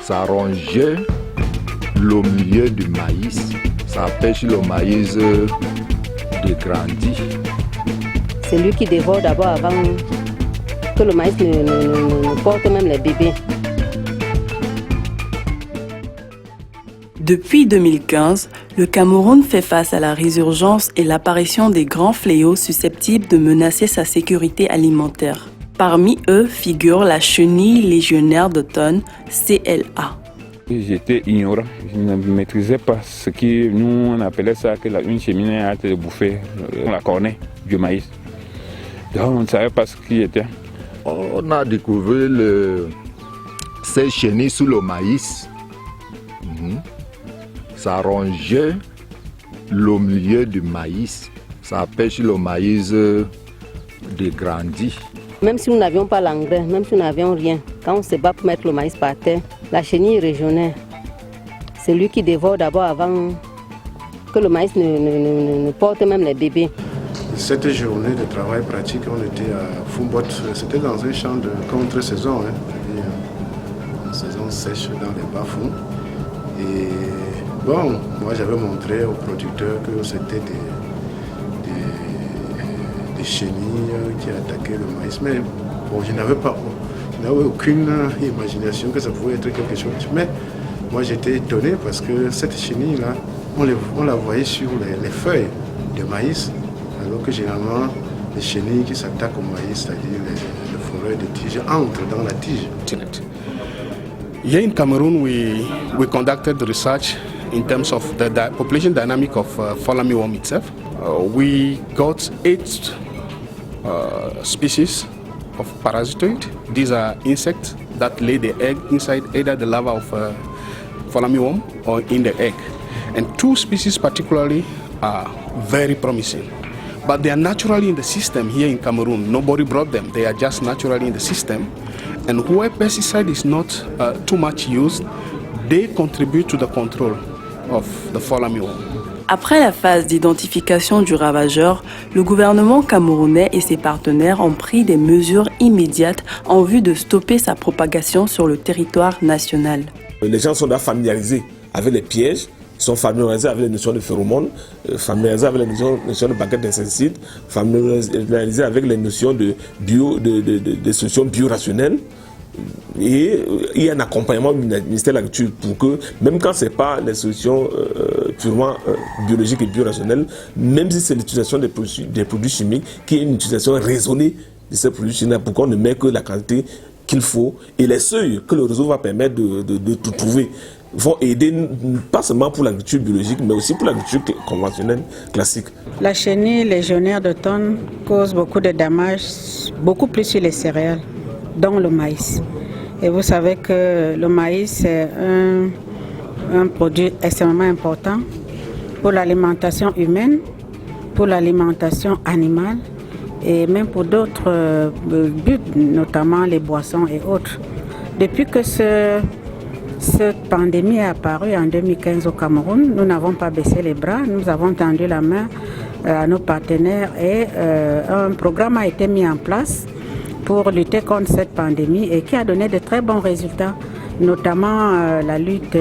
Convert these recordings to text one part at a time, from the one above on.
Ça rongeait le milieu du maïs, ça empêche le maïs de grandir. C'est lui qui dévore d'abord avant que le maïs ne porte même les bébés. Depuis 2015, le Cameroun fait face à la résurgence et l'apparition des grands fléaux susceptibles de menacer sa sécurité alimentaire. Parmi eux figure la chenille légionnaire d'automne, CLA. J'étais ignorant, je ne maîtrisais pas ce que nous on appelait ça, que une cheminée a été bouffée, la cornée du maïs. Donc on ne savait pas ce qu'il était. On a découvert ces chenilles sous le maïs. Ça rongeait le milieu du maïs, ça empêche le maïs de grandir. Même si nous n'avions pas l'engrais, même si nous n'avions rien, quand on se bat pour mettre le maïs par terre, la chenille régionnaire, c'est lui qui dévore d'abord avant que le maïs ne porte même les bébés. Cette journée de travail pratique, on était à Fumbot, c'était dans un champ de contre-saison, une saison sèche dans les bas-fonds. Et bon, moi j'avais montré aux producteurs que c'était des chenilles qui attaquaient le maïs, mais bon, je n'avais aucune imagination que ça pouvait être quelque chose. Mais moi j'étais étonné parce que cette chenille-là, on la voyait sur les feuilles de maïs, alors que généralement les chenilles qui s'attaquent au maïs, c'est-à-dire les forêts de tige, entrent dans la tige. Here in Cameroon, we conducted the research in terms of the population dynamic of Folami worm itself. We got 8 species of parasitoid. These are insects that lay the egg inside either the larva of Folami worm or in the egg. And 2 species particularly are very promising. But they are naturally in the system here in Cameroon. Nobody brought them. They are just naturally in the system. And where pesticide is not too much used, they contribute to the control of the Folami worm. Après la phase d'identification du ravageur, le gouvernement camerounais et ses partenaires ont pris des mesures immédiates en vue de stopper sa propagation sur le territoire national. Les gens sont familiarisés avec les pièges, ils sont familiarisés avec les notions de phéromones, familiarisés avec les notions de paquets d'insecticides, familiarisés avec les notions de solutions biorationnelles. Et il y a un accompagnement du ministère de l'Agriculture pour que, même quand ce n'est pas les solutions purement biologiques et biorationnelles, même si c'est l'utilisation des produits chimiques, qu'il y ait une utilisation raisonnée de ces produits chimiques pour qu'on ne mette que la quantité qu'il faut. Et les seuils que le réseau va permettre de trouver vont aider pas seulement pour l'agriculture biologique, mais aussi pour l'agriculture conventionnelle classique. La chenille légionnaire d'automne cause beaucoup de dommages, beaucoup plus sur les céréales, dont le maïs. Et vous savez que le maïs est un produit extrêmement important pour l'alimentation humaine, pour l'alimentation animale et même pour d'autres buts, notamment les boissons et autres. Depuis que cette pandémie est apparue en 2015 au Cameroun, nous n'avons pas baissé les bras, nous avons tendu la main à nos partenaires et un programme a été mis en place pour lutter contre cette pandémie et qui a donné de très bons résultats, notamment la lutte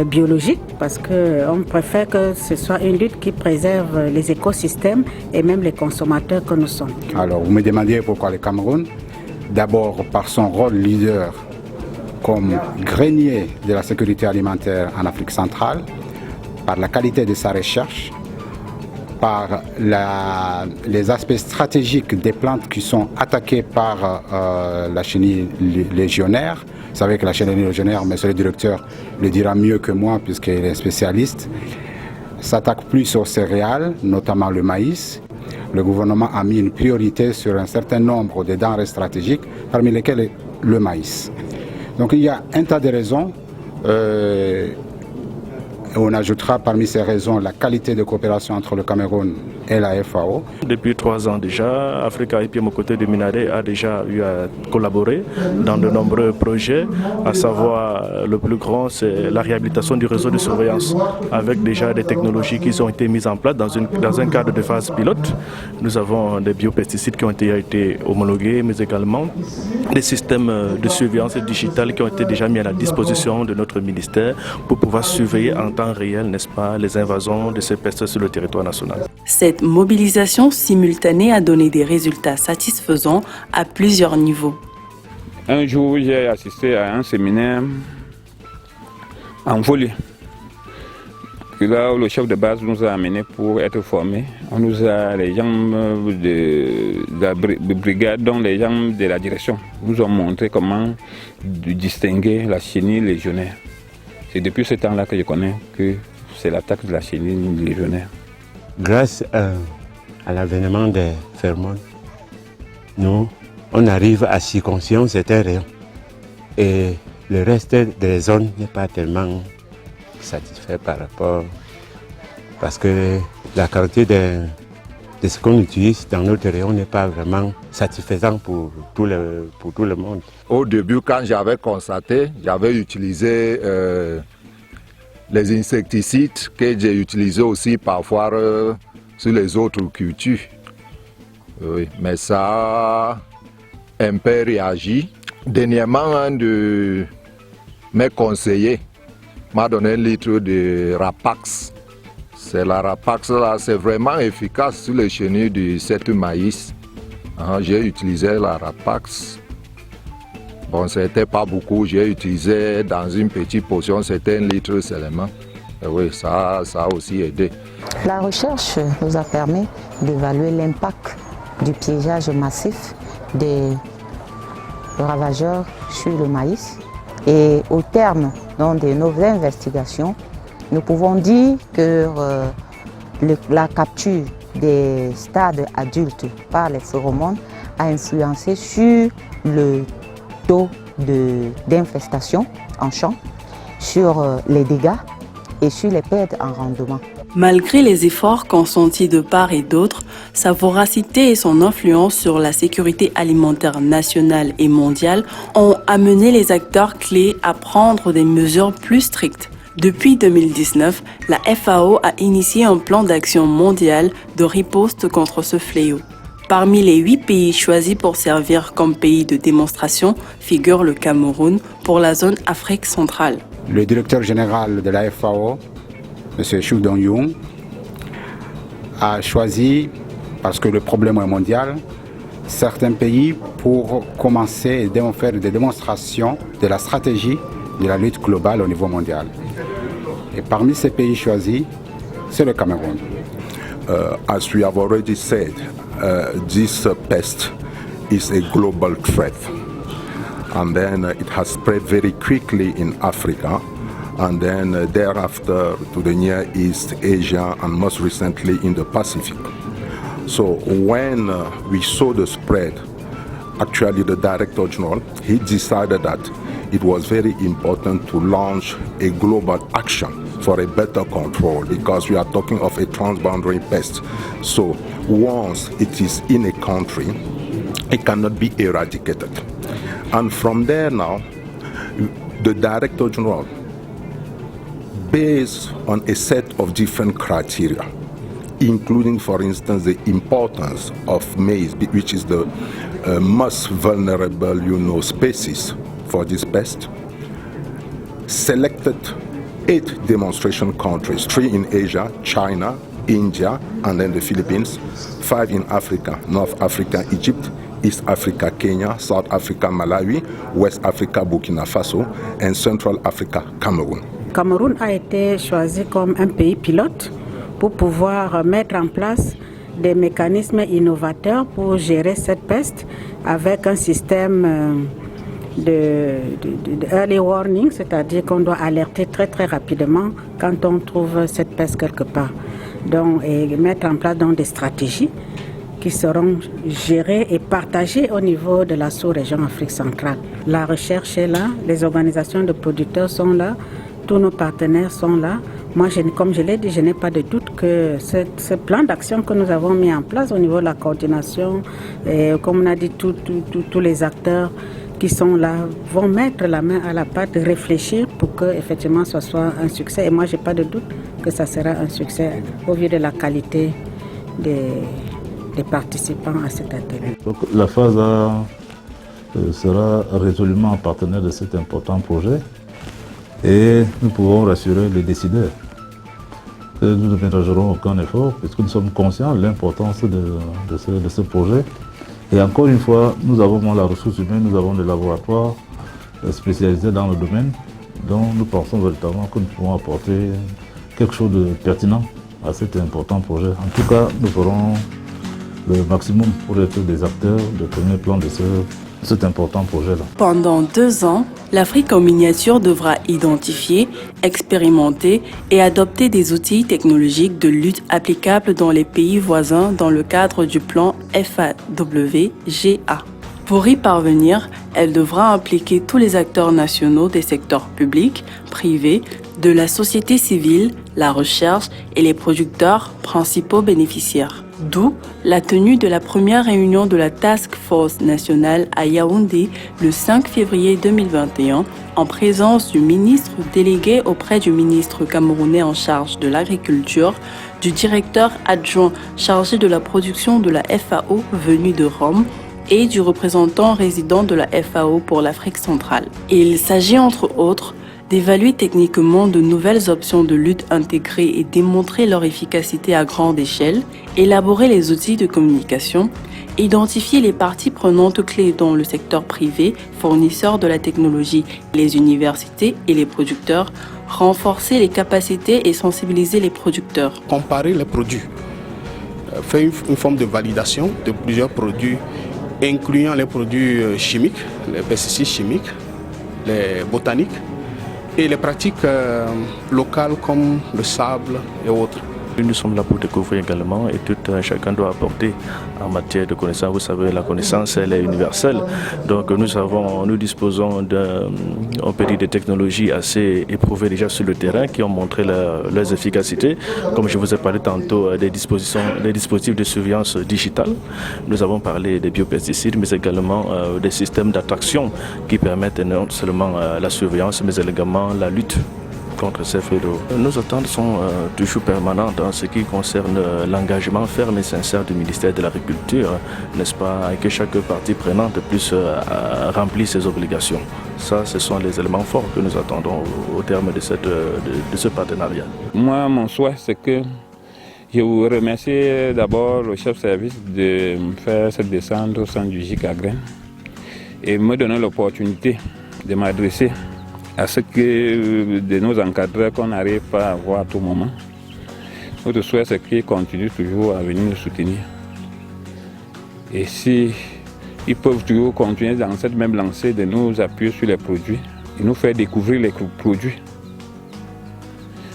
biologique, parce qu'on préfère que ce soit une lutte qui préserve les écosystèmes et même les consommateurs que nous sommes. Alors, vous me demandiez pourquoi le Cameroun? D'abord par son rôle leader comme grenier de la sécurité alimentaire en Afrique centrale, par la qualité de sa recherche, par les aspects stratégiques des plantes qui sont attaquées par la chenille légionnaire. Vous savez que la chenille légionnaire, monsieur le directeur le dira mieux que moi puisqu'il est spécialiste, s'attaque plus aux céréales, notamment le maïs. Le gouvernement a mis une priorité sur un certain nombre de denrées stratégiques, parmi lesquelles le maïs. Donc il y a un tas de raisons. On ajoutera parmi ces raisons la qualité de coopération entre le Cameroun et la FAO. Depuis 3 ans déjà, Africa IPM aux côtés de Minade a déjà eu à collaborer dans de nombreux projets, à savoir le plus grand, c'est la réhabilitation du réseau de surveillance avec déjà des technologies qui ont été mises en place dans un cadre de phase pilote. Nous avons des biopesticides qui ont été homologués, mais également des systèmes de surveillance digitale qui ont été déjà mis à la disposition de notre ministère pour pouvoir surveiller en temps réel, n'est-ce pas, les invasions de ces pestes sur le territoire national. Cette mobilisation simultanée a donné des résultats satisfaisants à plusieurs niveaux. Un jour, j'ai assisté à un séminaire en volley. Là où le chef de base nous a amenés pour être formés, on nous a, les gens de la brigade, dont les gens de la direction, nous ont montré comment distinguer la chenille légionnaire. C'est depuis ce temps-là que je connais que c'est l'attaque de la chenille légionnaire. Grâce à l'avènement des phéromones, nous, on arrive à circonscrire certains rayons. Et le reste des zones n'est pas tellement satisfait par rapport, parce que la qualité de ce qu'on utilise dans notre rayon n'est pas vraiment satisfaisant pour tout le monde. Au début, quand j'avais constaté, j'avais utilisé les insecticides que j'ai utilisés aussi parfois sur les autres cultures. Oui, mais ça a un peu réagi. Dernièrement, un de mes conseillers m'a donné un litre de Rapax. C'est la Rapax là, c'est vraiment efficace sur les chenilles de cette maïs. J'ai utilisé la Rapax. Bon, c'était pas beaucoup, j'ai utilisé dans une petite portion, c'était 1 litre seulement. Et oui, ça a aussi aidé. La recherche nous a permis d'évaluer l'impact du piégeage massif des ravageurs sur le maïs. Et au terme de nos investigations, nous pouvons dire que la capture des stades adultes par les phéromones a influencé sur le taux d'infestation en champ, sur les dégâts et sur les pertes en rendement. Malgré les efforts consentis de part et d'autre, sa voracité et son influence sur la sécurité alimentaire nationale et mondiale ont amené les acteurs clés à prendre des mesures plus strictes. Depuis 2019, la FAO a initié un plan d'action mondial de riposte contre ce fléau. Parmi les 8 pays choisis pour servir comme pays de démonstration figure le Cameroun pour la zone Afrique centrale. Le directeur général de la FAO, M. Xu Dongyun, a choisi, parce que le problème est mondial, certains pays pour commencer à faire des démonstrations de la stratégie de la lutte globale au niveau mondial. Et parmi ces pays choisis, c'est le Cameroun. As we have already said, this pest is a global threat. And then it has spread very quickly in Africa. And then thereafter to the Near East, Asia, and most recently in the Pacific. So when we saw the spread, actually the Director General, he decided that it was very important to launch a global action for a better control, because we are talking of a transboundary pest. So once it is in a country, it cannot be eradicated. And from there now, the Director General, based on a set of different criteria, including, for instance, the importance of maize, which is the most vulnerable, species for this pest, selected 8 demonstration countries, 3 in Asia, China, India, and then the Philippines, 5 in Africa, North Africa, Egypt, East Africa, Kenya, South Africa, Malawi, West Africa, Burkina Faso, and Central Africa, Cameroun. Cameroun a été choisi comme un pays pilote pour pouvoir mettre en place des mécanismes innovateurs pour gérer cette peste avec un système de early warning, c'est-à-dire qu'on doit alerter très très rapidement quand on trouve cette peste quelque part. Donc, et mettre en place donc des stratégies qui seront gérées et partagées au niveau de la sous-région Afrique centrale. La recherche est là, les organisations de producteurs sont là, tous nos partenaires sont là. Moi, comme je l'ai dit, je n'ai pas de doute que ce plan d'action que nous avons mis en place au niveau de la coordination, et comme on a dit, tous les acteurs qui sont là vont mettre la main à la pâte, réfléchir pour que effectivement ce soit un succès. Et moi, je n'ai pas de doute que ça sera un succès au vu de la qualité des participants à cet atelier. Donc, la FASA sera résolument partenaire de cet important projet et nous pouvons rassurer les décideurs. Nous ne ménagerons aucun effort puisque nous sommes conscients de l'importance de ce projet. Et encore une fois, nous avons la ressource humaine, nous avons des laboratoires spécialisés dans le domaine, dont nous pensons véritablement que nous pouvons apporter quelque chose de pertinent à cet important projet. En tout cas, nous ferons le maximum pour être des acteurs de premier plan de cet important projet-là. Pendant 2 ans, l'Afrique en miniature devra identifier, expérimenter et adopter des outils technologiques de lutte applicables dans les pays voisins dans le cadre du plan FAWGA. Pour y parvenir, elle devra impliquer tous les acteurs nationaux des secteurs publics, privés, de la société civile, la recherche et les producteurs principaux bénéficiaires. D'où la tenue de la première réunion de la Task Force nationale à Yaoundé le 5 février 2021 en présence du ministre délégué auprès du ministre camerounais en charge de l'agriculture, du directeur adjoint chargé de la production de la FAO venu de Rome et du représentant résident de la FAO pour l'Afrique centrale. Il s'agit entre autres d'évaluer techniquement de nouvelles options de lutte intégrées et démontrer leur efficacité à grande échelle, élaborer les outils de communication, identifier les parties prenantes clés dans le secteur privé, fournisseurs de la technologie, les universités et les producteurs, renforcer les capacités et sensibiliser les producteurs. Comparer les produits, faire une forme de validation de plusieurs produits, incluant les produits chimiques, les pesticides chimiques, les botaniques, et les pratiques locales comme le sable et autres. Nous sommes là pour découvrir également et tout chacun doit apporter en matière de connaissance. Vous savez, la connaissance, elle est universelle. Donc nous disposons de technologies assez éprouvées déjà sur le terrain qui ont montré leurs efficacités. Comme je vous ai parlé tantôt des dispositifs de surveillance digitale. Nous avons parlé des biopesticides, mais également des systèmes d'attraction qui permettent non seulement la surveillance, mais également la lutte contre ces feux d'eau. Nos attentes sont toujours permanentes en ce qui concerne l'engagement ferme et sincère du ministère de l'Agriculture, n'est-ce pas, et que chaque partie prenante puisse remplir ses obligations. Ça, ce sont les éléments forts que nous attendons au terme de ce partenariat. Moi, mon souhait, c'est que je vous remercie d'abord le chef de service de me faire cette descente au centre du GIC à Graines et me donner l'opportunité de m'adresser à ce que de nos encadreurs qu'on n'arrive pas à voir à tout moment. Notre souhait, c'est qu'ils continuent toujours à venir nous soutenir. Et si ils peuvent toujours continuer dans cette même lancée de nous appuyer sur les produits et nous faire découvrir les produits.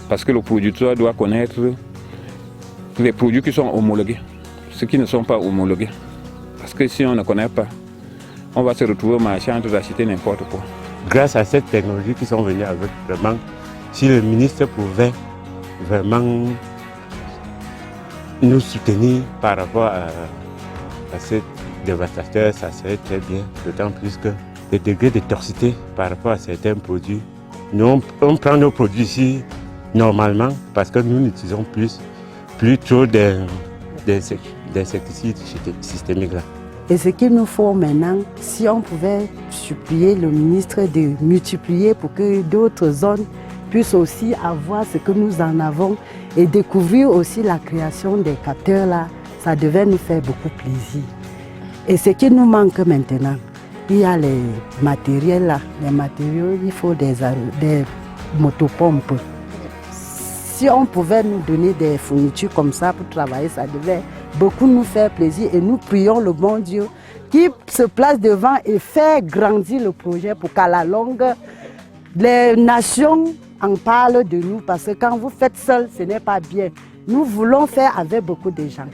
Parce que le producteur doit connaître les produits qui sont homologués, ceux qui ne sont pas homologués. Parce que si on ne connaît pas, on va se retrouver au marché en train d'acheter n'importe quoi. Grâce à cette technologie qui sont venus avec, vraiment, si le ministre pouvait vraiment nous soutenir par rapport à cette dévastateur, ça serait très bien. D'autant plus que le degré de toxicité par rapport à certains produits, nous on prend nos produits ici normalement parce que nous n'utilisons plus trop d'insecticides systémiques là. Et ce qu'il nous faut maintenant, si on pouvait supplier le ministre de multiplier pour que d'autres zones puissent aussi avoir ce que nous en avons et découvrir aussi la création des capteurs là, ça devait nous faire beaucoup plaisir. Et ce qui nous manque maintenant, il y a les matériels là, les matériaux, il faut des motopompes. Si on pouvait nous donner des fournitures comme ça pour travailler, ça devait beaucoup nous faire plaisir et nous prions le bon Dieu qui se place devant et fait grandir le projet pour qu'à la longue, les nations en parlent de nous parce que quand vous faites seul, ce n'est pas bien. Nous voulons faire avec beaucoup de gens.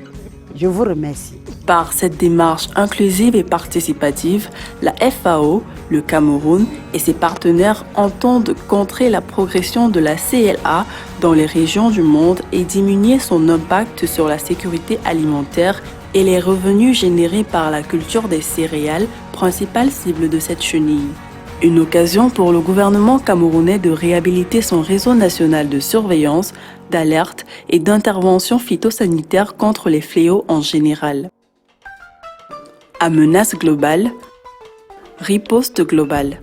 Je vous remercie. Par cette démarche inclusive et participative, la FAO, le Cameroun et ses partenaires entendent contrer la progression de la CLA dans les régions du monde et diminuer son impact sur la sécurité alimentaire et les revenus générés par la culture des céréales, principale cible de cette chenille. Une occasion pour le gouvernement camerounais de réhabiliter son réseau national de surveillance, d'alerte et d'intervention phytosanitaire contre les fléaux en général. À menace globale, riposte globale.